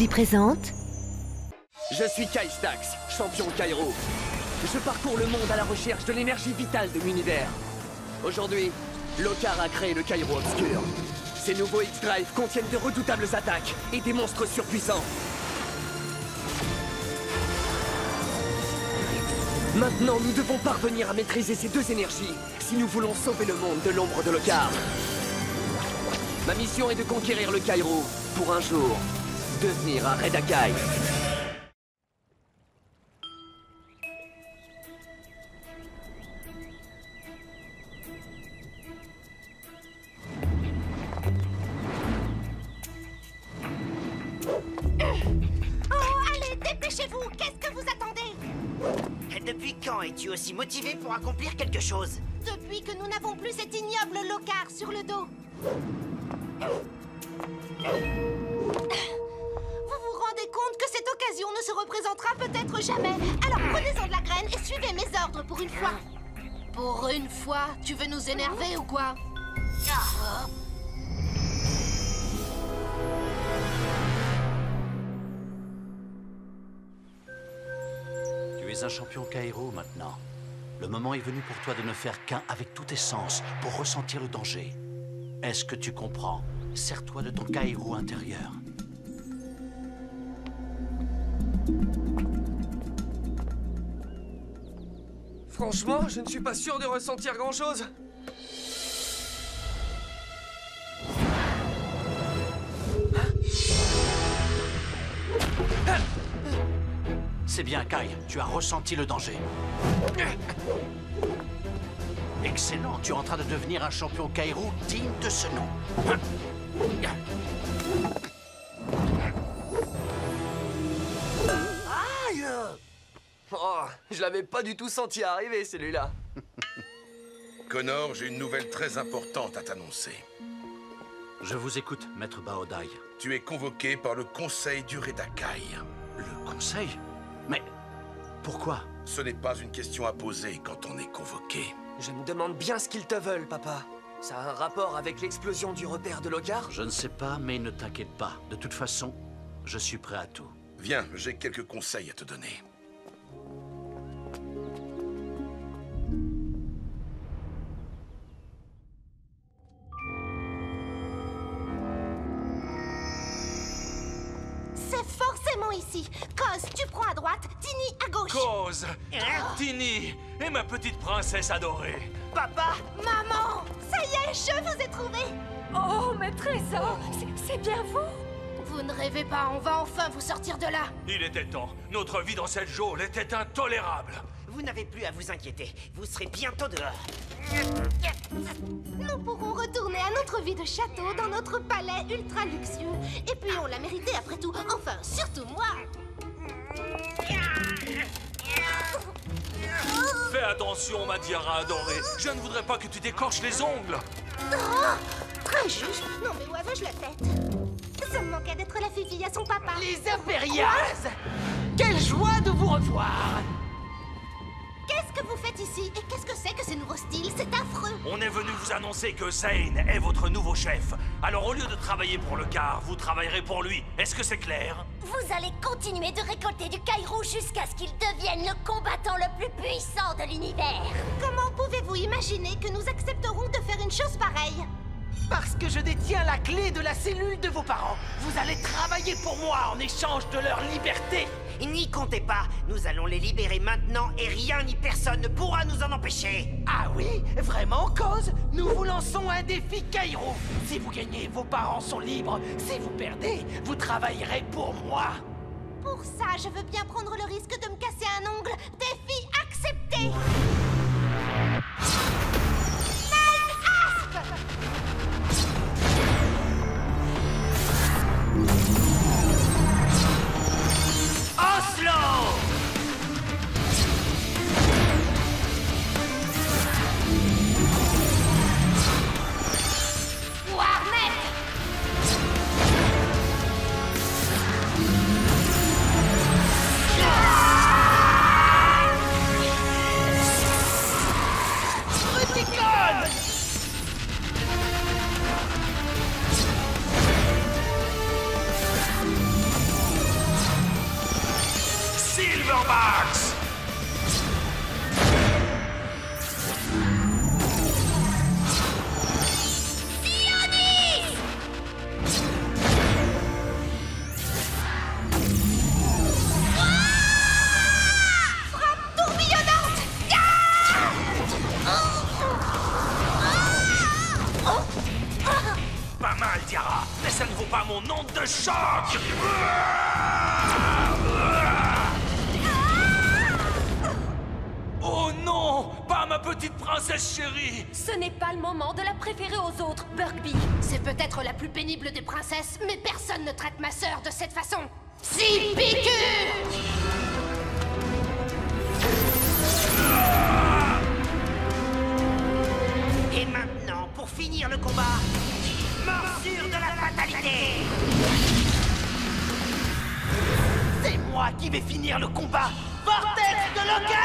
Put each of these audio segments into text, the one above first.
présente... Je suis Kai Stax, champion Kairo. Je parcours le monde à la recherche de l'énergie vitale de l'univers. Aujourd'hui, Lokar a créé le Kairo Obscur. Ces nouveaux X-Drive contiennent de redoutables attaques et des monstres surpuissants. Maintenant, nous devons parvenir à maîtriser ces deux énergies si nous voulons sauver le monde de l'ombre de Lokar. Ma mission est de conquérir le Kairo pour un jour devenir un Redakai. Dépêchez-vous! Qu'est-ce que vous attendez? Depuis quand es-tu aussi motivé pour accomplir quelque chose? Depuis que nous n'avons plus cet ignoble Lokar sur le dos. Vous vous rendez compte que cette occasion ne se représentera peut-être jamais? Alors prenez-en de la graine et suivez mes ordres pour une fois. Pour une fois? Tu veux nous énerver ou quoi? Tu es un champion Kairo maintenant. Le moment est venu pour toi de ne faire qu'un avec tous tes sens pour ressentir le danger. Est-ce que tu comprends? Sers-toi de ton Kairo intérieur. Franchement, je ne suis pas sûr de ressentir grand-chose. C'est bien, Kai. Tu as ressenti le danger. Excellent. Tu es en train de devenir un champion Kairo digne de ce nom. Aïe! Oh, je l'avais pas du tout senti arriver, celui-là. Connor, j'ai une nouvelle très importante à t'annoncer. Je vous écoute, Maître Baodai. Tu es convoqué par le Conseil du Redakai. Le Conseil? Mais pourquoi? Ce n'est pas une question à poser quand on est convoqué. Je me demande bien ce qu'ils te veulent, papa. Ça a un rapport avec l'explosion du repère de Lokar? Je ne sais pas, mais ne t'inquiète pas. De toute façon, je suis prêt à tout. Viens, j'ai quelques conseils à te donner. C'est forcément ici. Cos, tu prends à droite, Tini à gauche. Cause, Tini et ma petite princesse adorée. Papa! Maman! Ça y est, je vous ai trouvé. Oh, mes trésors! C'est bien vous? Vous ne rêvez pas, on va enfin vous sortir de là. Il était temps. Notre vie dans cette geôle était intolérable. Vous n'avez plus à vous inquiéter. Vous serez bientôt dehors. Nous pourrons retourner à notre vie de château dans notre palais ultra luxueux. Et puis on l'a mérité après tout. Enfin, surtout moi. Fais attention, ma Diara adorée. Je ne voudrais pas que tu t'écorches les ongles. Oh, très juste. Non mais où avais-je la tête? Ça me manquait d'être la fille à son papa. Les impériales! Quelle joie de vous revoir! Qu'est-ce que vous faites ici? Et qu'est-ce que c'est que ces nouveaux styles? C'est affreux. On est venu vous annoncer que Zane est votre nouveau chef. Alors au lieu de travailler pour le car, vous travaillerez pour lui. Est-ce que c'est clair? Vous allez continuer de récolter du Kairo jusqu'à ce qu'il devienne le combattant le plus puissant de l'univers. Comment pouvez-vous imaginer que nous accepterons de faire une chose pareille? Parce que je détiens la clé de la cellule de vos parents. Vous allez travailler pour moi en échange de leur liberté. N'y comptez pas. Nous allons les libérer maintenant et rien ni personne ne pourra nous en empêcher. Ah oui? Vraiment, Cause? Nous vous lançons un défi Kairo. Si vous gagnez, vos parents sont libres. Si vous perdez, vous travaillerez pour moi. Pour ça, je veux bien prendre le risque de me casser un ongle. Défi accepté. Oslo! pas mal, Diarra, mais ça ne vaut pas mon onde de choc. Oh non, pas ma petite princesse chérie. Ce n'est pas le moment de la préférer aux autres, Buckby. C'est peut-être la plus pénible des princesses, mais personne ne traite ma sœur de cette façon. 6 piqûres! Et maintenant, pour finir le combat, morsure de la fatalité. C'est moi qui vais finir le combat. Vortex de Locar!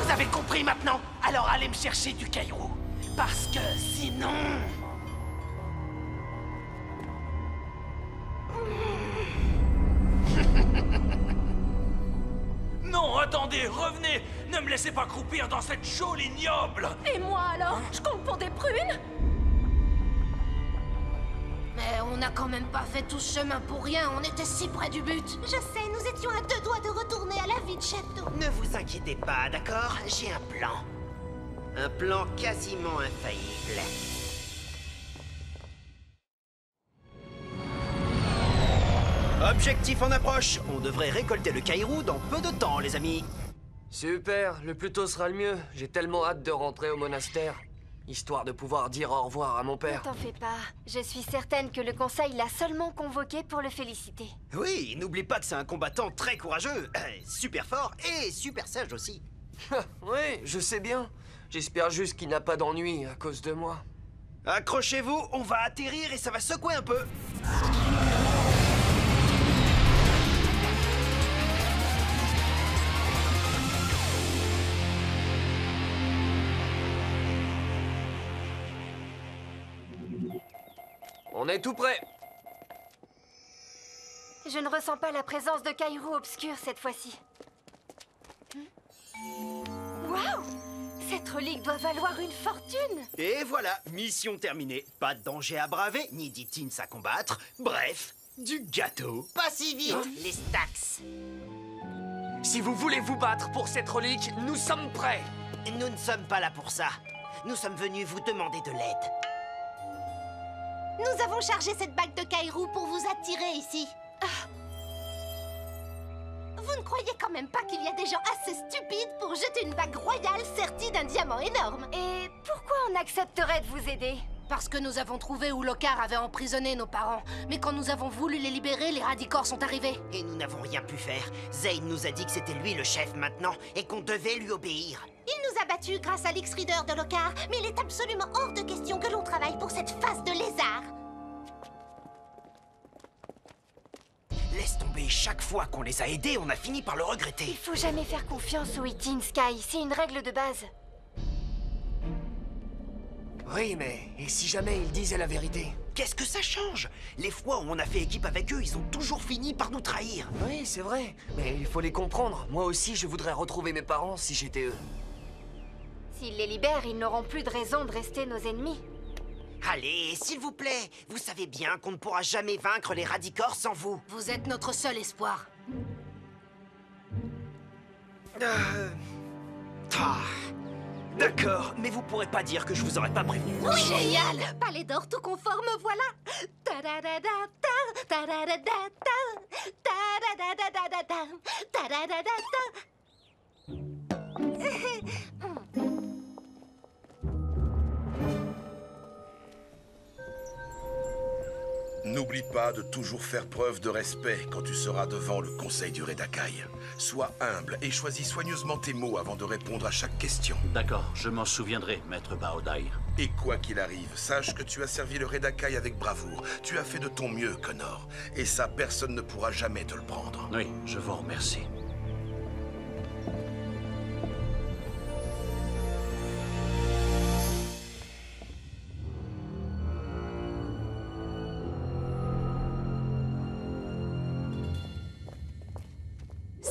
Vous avez compris maintenant? Alors allez me chercher du Kairo. Parce que sinon... Non, attendez, revenez. Ne me laissez pas croupir dans cette geôle ignoble. Et moi alors? Je compte pour des prunes? Mais on n'a quand même pas fait tout ce chemin pour rien, on était si près du but. Je sais, nous étions à 2 doigts de retourner à la vie de château. Ne vous inquiétez pas, d'accord? J'ai un plan. Un plan quasiment infaillible. Objectif en approche. On devrait récolter le Kairo dans peu de temps, les amis. Super, le plus tôt sera le mieux. J'ai tellement hâte de rentrer au monastère. Histoire de pouvoir dire au revoir à mon Ne père. t'en fais pas. Je suis certaine que le conseil l'a seulement convoqué pour le féliciter. Oui, n'oublie pas que c'est un combattant très courageux, super fort et super sage aussi. Oui, je sais bien. J'espère juste qu'il n'a pas d'ennui à cause de moi. Accrochez-vous, on va atterrir et ça va secouer un peu. On est tout prêt. Je ne ressens pas la présence de Kairo obscur cette fois-ci. Waouh! Cette relique doit valoir une fortune! Et voilà, mission terminée. Pas de danger à braver, ni d'Itins à combattre. Bref, du gâteau. Pas si vite, les Stax. Si vous voulez vous battre pour cette relique, nous sommes prêts. Nous ne sommes pas là pour ça. Nous sommes venus vous demander de l'aide. Nous avons chargé cette bague de Kairo pour vous attirer ici. Vous ne croyez quand même pas qu'il y a des gens assez stupides pour jeter une bague royale sertie d'un diamant énorme? Et pourquoi on accepterait de vous aider? Parce que nous avons trouvé où Locar avait emprisonné nos parents. Mais quand nous avons voulu les libérer, les radicors sont arrivés. Et nous n'avons rien pu faire. Zane nous a dit que c'était lui le chef maintenant et qu'on devait lui obéir. Il nous a battus grâce à l'X-Reader de Locar, mais il est absolument hors de question que l'on travaille pour cette face de lézard. Laisse tomber, chaque fois qu'on les a aidés, on a fini par le regretter. Il faut jamais faire confiance aux Itin Sky, c'est une règle de base. Oui, mais et si jamais ils disaient la vérité? Qu'est-ce que ça change? Les fois où on a fait équipe avec eux, ils ont toujours fini par nous trahir. Oui, c'est vrai. Mais il faut les comprendre. Moi aussi, je voudrais retrouver mes parents si j'étais eux. S'ils les libèrent, ils n'auront plus de raison de rester nos ennemis. Allez, s'il vous plaît, vous savez bien qu'on ne pourra jamais vaincre les radicors sans vous. Vous êtes notre seul espoir. D'accord, mais vous pourrez pas dire que je vous aurais pas prévenu. Oui, génial! Palais d'or tout conforme, voilà! Ta-da-da-da-da, ta-da-da-da-da, ta-da-da-da-da-da, ta-da-da-da-da. N'oublie pas de toujours faire preuve de respect quand tu seras devant le conseil du Redakai. Sois humble et choisis soigneusement tes mots avant de répondre à chaque question. D'accord, je m'en souviendrai, maître Baodai. Et quoi qu'il arrive, sache que tu as servi le Redakai avec bravoure. Tu as fait de ton mieux, Connor. Et ça, personne ne pourra jamais te le prendre. Oui, je vous remercie.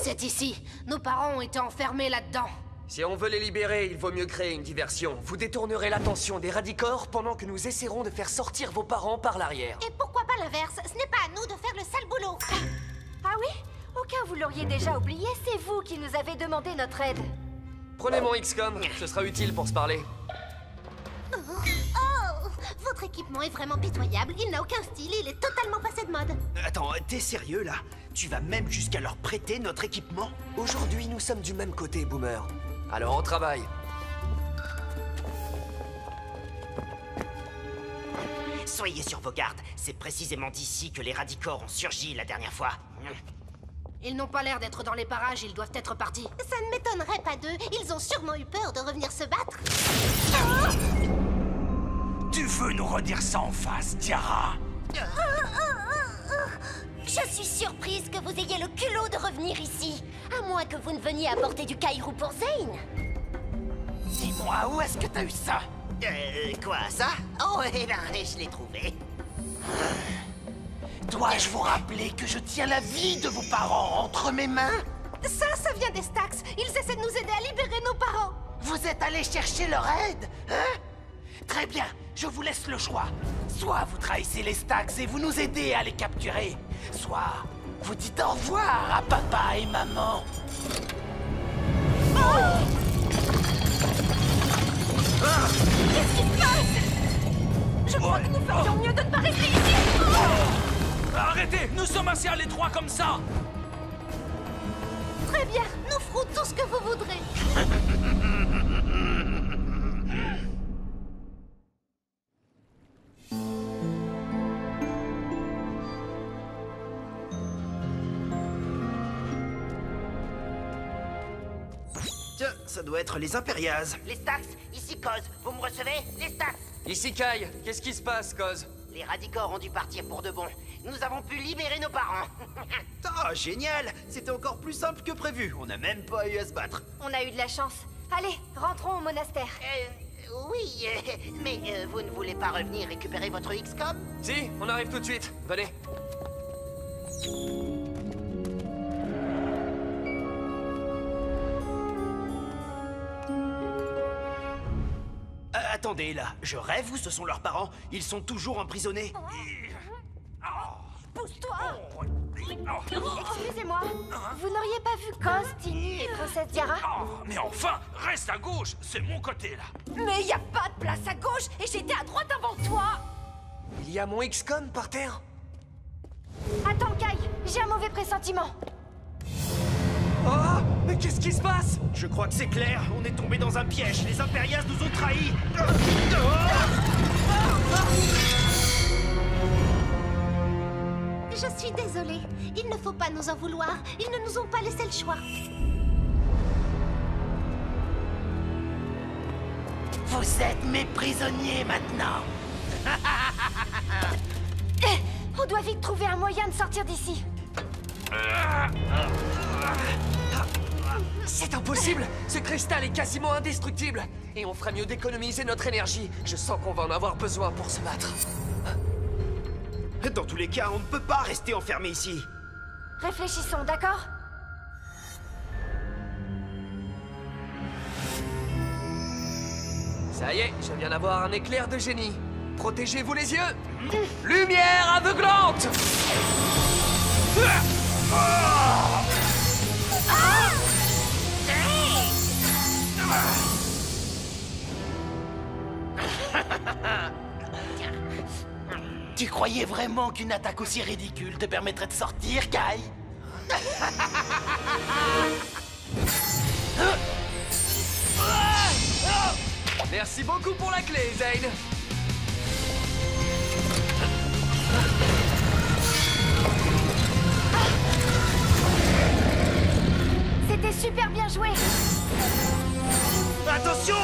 C'est ici. Nos parents ont été enfermés là-dedans. Si on veut les libérer, il vaut mieux créer une diversion. Vous détournerez l'attention des Radicors pendant que nous essaierons de faire sortir vos parents par l'arrière. Et pourquoi pas l'inverse? Ce n'est pas à nous de faire le sale boulot. Ah oui? Au cas où vous l'auriez déjà oublié, c'est vous qui nous avez demandé notre aide. Prenez mon XCOM, ce sera utile pour se parler. Oh, votre équipement est vraiment pitoyable. Il n'a aucun style, il est totalement passé de mode. Attends, t'es sérieux là? Tu vas même jusqu'à leur prêter notre équipement? Aujourd'hui, nous sommes du même côté, Boomer. Alors on travaille. Soyez sur vos gardes. C'est précisément d'ici que les Radicors ont surgi la dernière fois. Ils n'ont pas l'air d'être dans les parages, ils doivent être partis. Ça ne m'étonnerait pas d'eux. Ils ont sûrement eu peur de revenir se battre. Tu veux nous redire ça en face, Tiara? Je suis surprise que vous ayez le culot de revenir ici. À moins que vous ne veniez apporter du Kairou pour Zane. Dis-moi, où est-ce que t'as eu ça? Quoi, ça? Oh, eh ben, je l'ai trouvé. Dois-je vous rappeler que je tiens la vie de vos parents entre mes mains? Ça vient des Stax. Ils essaient de nous aider à libérer nos parents. Vous êtes allés chercher leur aide, hein? Très bien, je vous laisse le choix. Soit vous trahissez les Stax et vous nous aidez à les capturer, soit vous dites au revoir à papa et maman. Qu'est-ce qui se passe? Je crois que nous ferions mieux de ne pas rester ici. Arrêtez! Nous sommes assis à l'étroit comme ça! Très bien, nous ferons tout ce que vous voudrez. Tiens, ça doit être les Impérias. Les Stax, ici Koz. Vous me recevez? Les Stax. Ici Kai, qu'est-ce qui se passe, Koz? Les Radicors ont dû partir pour de bon. Nous avons pu libérer nos parents. Ah, génial! C'était encore plus simple que prévu. On n'a même pas eu à se battre. On a eu de la chance. Allez, rentrons au monastère. Oui, mais vous ne voulez pas revenir récupérer votre XCOM? Si, on arrive tout de suite. Venez. Attendez, là, je rêve ou ce sont leurs parents? Ils sont toujours emprisonnés. Pousse-toi. Excusez-moi, vous n'auriez pas vu Koz, Tini et Princesse Tiara? Oh, mais enfin, reste à gauche, c'est mon côté là. Mais il n'y a pas de place à gauche et j'étais à droite avant toi. Il y a mon XCOM par terre. Attends, Kai, j'ai un mauvais pressentiment. Oh, mais qu'est-ce qui se passe? Je crois que c'est clair, on est tombé dans un piège. Les Impérias nous ont trahis. Je suis désolée. Il ne faut pas nous en vouloir. Ils ne nous ont pas laissé le choix. Vous êtes mes prisonniers maintenant. On doit vite trouver un moyen de sortir d'ici. C'est impossible! Ce cristal est quasiment indestructible! Et on ferait mieux d'économiser notre énergie. Je sens qu'on va en avoir besoin pour se battre. Dans tous les cas, on ne peut pas rester enfermé ici. Réfléchissons, d'accord? Ça y est, je viens d'avoir un éclair de génie. Protégez-vous les yeux! Lumière aveuglante! Tu croyais vraiment qu'une attaque aussi ridicule te permettrait de sortir, Kai? Merci beaucoup pour la clé, Zane. C'était super bien joué. Attention!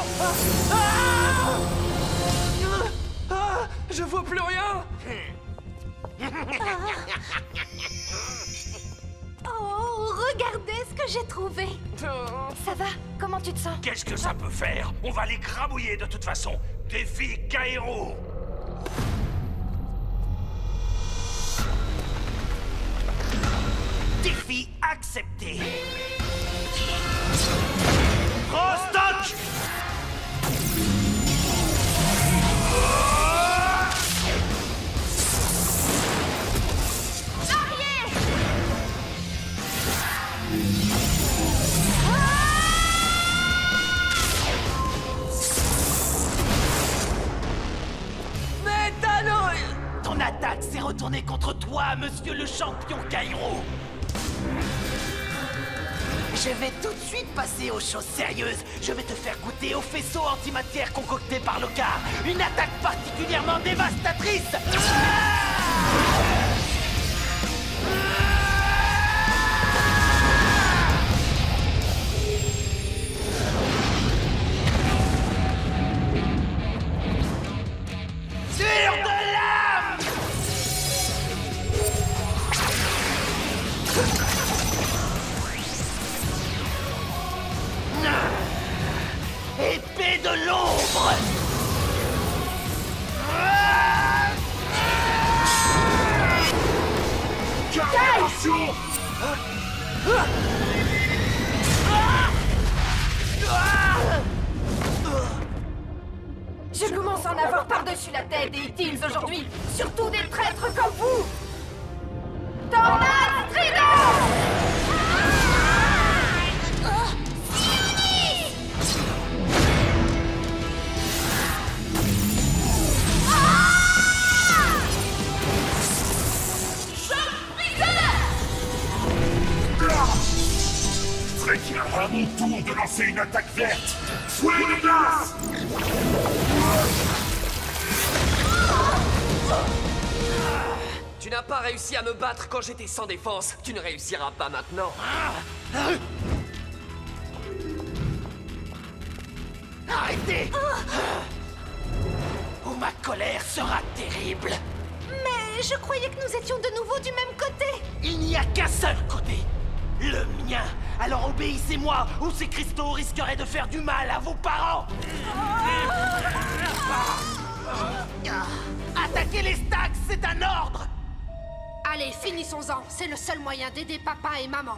Je vois plus rien! Oh, regardez ce que j'ai trouvé. Ça va? Comment tu te sens? Qu'est-ce que ça peut faire? On va les grabouiller de toute façon. Défi Kairo. Défi accepté. Frostock! Ton attaque s'est retournée contre toi, monsieur le champion Kairo. Je vais tout de suite passer aux choses sérieuses. Je vais te faire goûter au faisceau antimatière concocté par Lokar. Une attaque particulièrement dévastatrice. Sur de l'âme! Épée de l'ombre! Je commence à en avoir par-dessus la tête des Hills aujourd'hui. Surtout des traîtres comme vous. Tornade Trident! À mon tour de lancer une attaque verte. Fouet de glace! Tu n'as pas réussi à me battre quand j'étais sans défense. Tu ne réussiras pas maintenant. Arrêtez! Ou ma colère sera terrible. Mais je croyais que nous étions de nouveau du même côté. Il n'y a qu'un seul côté. Le mien. Alors obéissez-moi, ou ces cristaux risqueraient de faire du mal à vos parents. Attaquer les stacks, c'est un ordre. Allez, finissons-en. C'est le seul moyen d'aider papa et maman.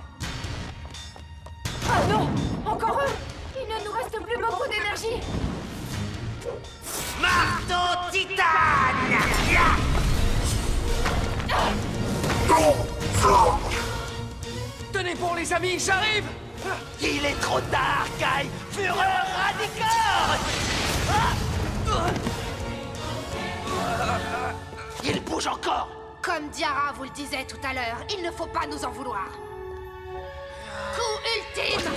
Ah non! Encore eux! Il ne nous reste plus beaucoup d'énergie. Marteau titane! Tenez bon les amis, j'arrive! Il est trop tard, Kai! Fureur radicor! Il bouge encore! Comme Diara vous le disait tout à l'heure, il ne faut pas nous en vouloir. Coup ultime!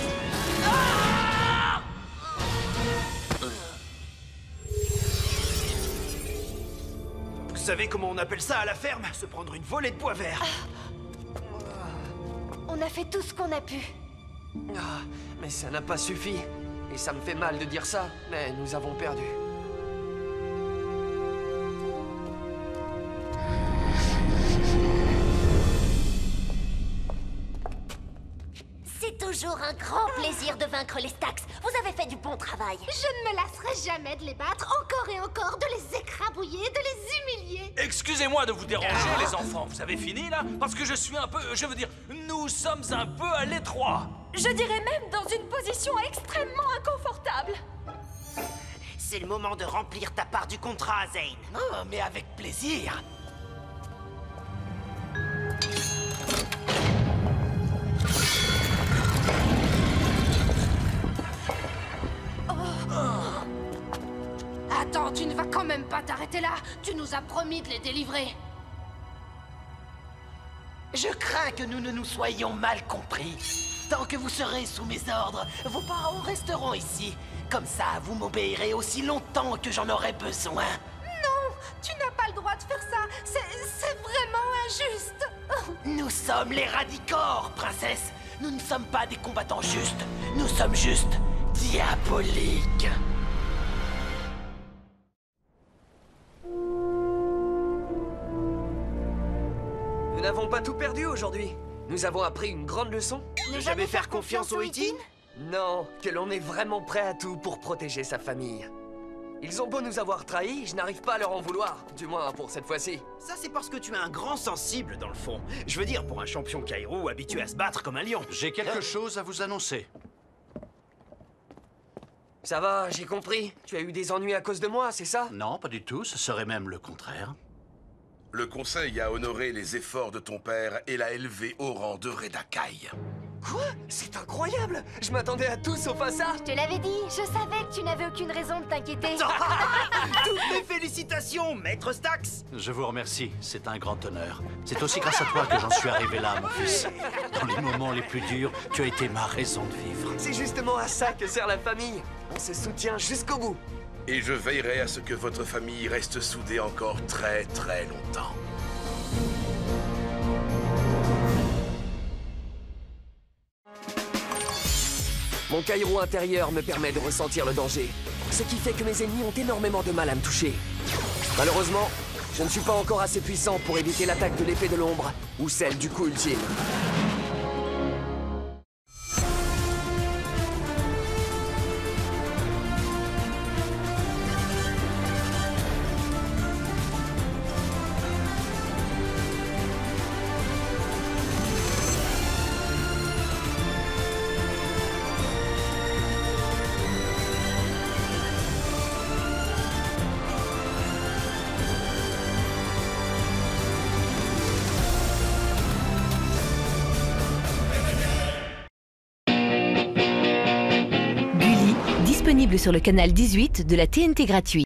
Vous savez comment on appelle ça à la ferme? Se prendre une volée de bois vert. On a fait tout ce qu'on a pu. Ah, mais ça n'a pas suffi. Et ça me fait mal de dire ça, mais nous avons perdu. C'est toujours un grand plaisir de vaincre les Stacks. Vous avez fait du bon travail. Je ne me lasserai jamais de les battre, encore et encore, de les écrabouiller, de les humilier. Excusez-moi de vous déranger, les enfants. Vous avez fini, là? Parce que je suis un peu... Je veux dire, nous sommes un peu à l'étroit. Je dirais même dans une position extrêmement inconfortable. C'est le moment de remplir ta part du contrat, Zane. Oh, mais avec plaisir. Attends, tu ne vas quand même pas t'arrêter là. Tu nous as promis de les délivrer. Je crains que nous ne nous soyons mal compris. Tant que vous serez sous mes ordres, vos parents resteront ici. Comme ça, vous m'obéirez aussi longtemps que j'en aurai besoin. Non, tu n'as pas le droit de faire ça. C'est vraiment injuste. Nous sommes les Radicors, princesse. Nous ne sommes pas des combattants justes. Nous sommes juste diaboliques. Nous n'avons pas tout perdu aujourd'hui. Nous avons appris une grande leçon. Ne jamais faire confiance aux Etin? Non, que l'on est vraiment prêt à tout pour protéger sa famille. Ils ont beau nous avoir trahis, je n'arrive pas à leur en vouloir. Du moins pour cette fois-ci. Ça, c'est parce que tu es un grand sensible, dans le fond. Je veux dire, pour un champion Kairo habitué à se battre comme un lion. J'ai quelque chose à vous annoncer. Ça va, j'ai compris. Tu as eu des ennuis à cause de moi, c'est ça? Non, pas du tout, ce serait même le contraire. Le conseil a honoré les efforts de ton père et l'a élevé au rang de Redakai. Quoi? C'est incroyable! Je m'attendais à tout sauf à ça! Je te l'avais dit, je savais que tu n'avais aucune raison de t'inquiéter. Toutes mes félicitations, maître Stax. Je vous remercie, c'est un grand honneur. C'est aussi grâce à toi que j'en suis arrivé là, mon fils. Dans les moments les plus durs, tu as été ma raison de vivre. C'est justement à ça que sert la famille. On se soutient jusqu'au bout. Et je veillerai à ce que votre famille reste soudée encore très très longtemps. Mon Kairo intérieur me permet de ressentir le danger, ce qui fait que mes ennemis ont énormément de mal à me toucher. Malheureusement, je ne suis pas encore assez puissant pour éviter l'attaque de l'épée de l'ombre ou celle du coup ultime. Disponible sur le canal 18 de la TNT gratuit.